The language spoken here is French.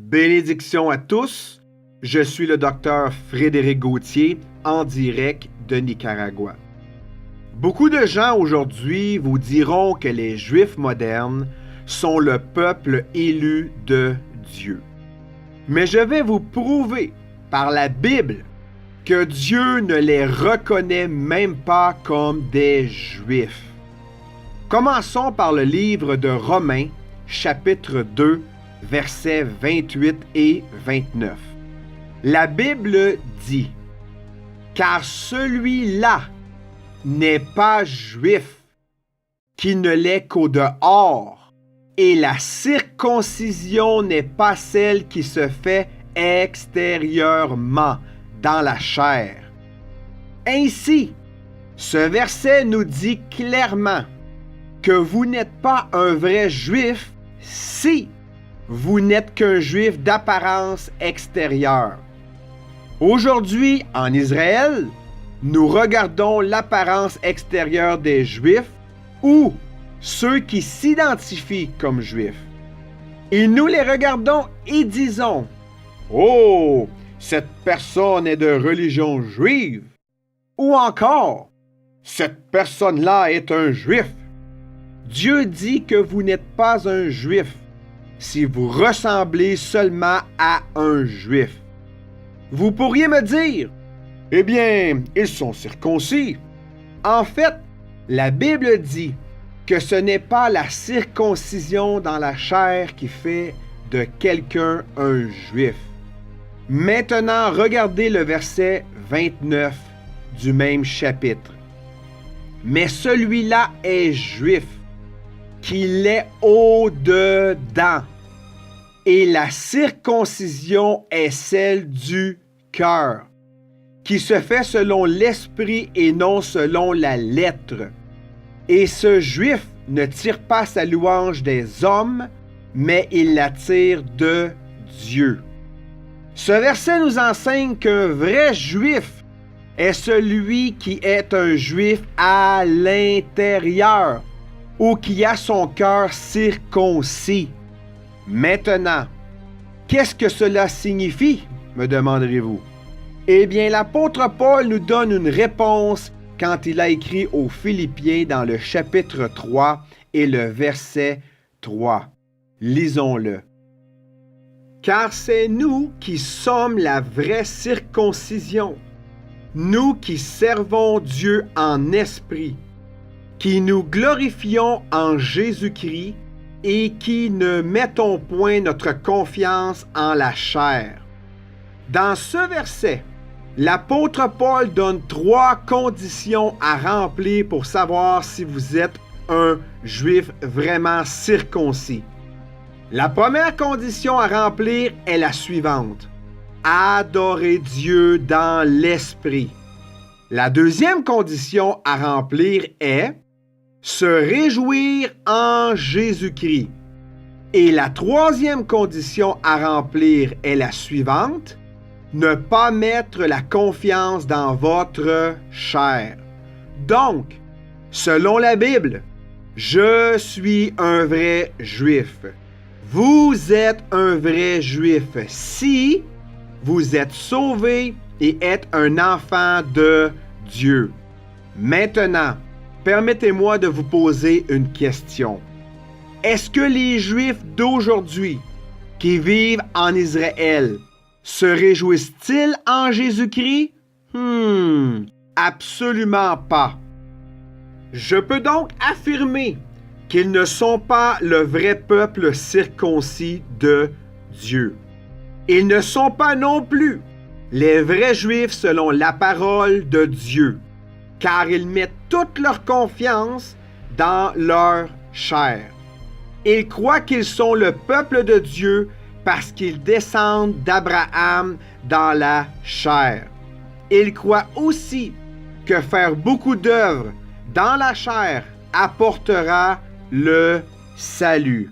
Bénédictions à tous, je suis le docteur Frédéric Gauthier en direct de Nicaragua. Beaucoup de gens aujourd'hui vous diront que les Juifs modernes sont le peuple élu de Dieu. Mais je vais vous prouver par la Bible que Dieu ne les reconnaît même pas comme des Juifs. Commençons par le livre de Romains, chapitre 2, versets 28 et 29. La Bible dit « Car celui-là n'est pas juif, qui ne l'est qu'au dehors, et la circoncision n'est pas celle qui se fait extérieurement, dans la chair. » Ainsi, ce verset nous dit clairement que vous n'êtes pas un vrai juif si vous n'êtes qu'un juif d'apparence extérieure. Aujourd'hui, en Israël, nous regardons l'apparence extérieure des Juifs ou ceux qui s'identifient comme Juifs. Et nous les regardons et disons « Oh, cette personne est de religion juive » ou encore « Cette personne-là est un Juif ». Dieu dit que vous n'êtes pas un Juif si vous ressemblez seulement à un Juif. Vous pourriez me dire, « Eh bien, ils sont circoncis. » En fait, la Bible dit que ce n'est pas la circoncision dans la chair qui fait de quelqu'un un Juif. Maintenant, regardez le verset 29 du même chapitre. « Mais celui-là est Juif, qu'il est au-dedans. Et la circoncision est celle du cœur, qui se fait selon l'esprit et non selon la lettre. Et ce Juif ne tire pas sa louange des hommes, mais il la tire de Dieu. » Ce verset nous enseigne qu'un vrai Juif est celui qui est un Juif à l'intérieur, ou qui a son cœur circoncis. Maintenant, qu'est-ce que cela signifie, me demanderez-vous? Eh bien, l'apôtre Paul nous donne une réponse quand il a écrit aux Philippiens dans le chapitre 3 et le verset 3. Lisons-le. « Car c'est nous qui sommes la vraie circoncision, nous qui servons Dieu en esprit, qui nous glorifions en Jésus-Christ et qui ne mettons point notre confiance en la chair. » Dans ce verset, l'apôtre Paul donne 3 conditions à remplir pour savoir si vous êtes un Juif vraiment circoncis. La première condition à remplir est la suivante: adorer Dieu dans l'esprit. La deuxième condition à remplir est se réjouir en Jésus-Christ. Et la troisième condition à remplir est la suivante: ne pas mettre la confiance dans votre chair. Donc, selon la Bible, je suis un vrai Juif. Vous êtes un vrai Juif si vous êtes sauvé et êtes un enfant de Dieu. Maintenant, permettez-moi de vous poser une question. Est-ce que les Juifs d'aujourd'hui qui vivent en Israël se réjouissent-ils en Jésus-Christ? Absolument pas. Je peux donc affirmer qu'ils ne sont pas le vrai peuple circoncis de Dieu. Ils ne sont pas non plus les vrais Juifs selon la parole de Dieu, car ils mettent toute leur confiance dans leur chair. Ils croient qu'ils sont le peuple de Dieu parce qu'ils descendent d'Abraham dans la chair. Ils croient aussi que faire beaucoup d'œuvres dans la chair apportera le salut.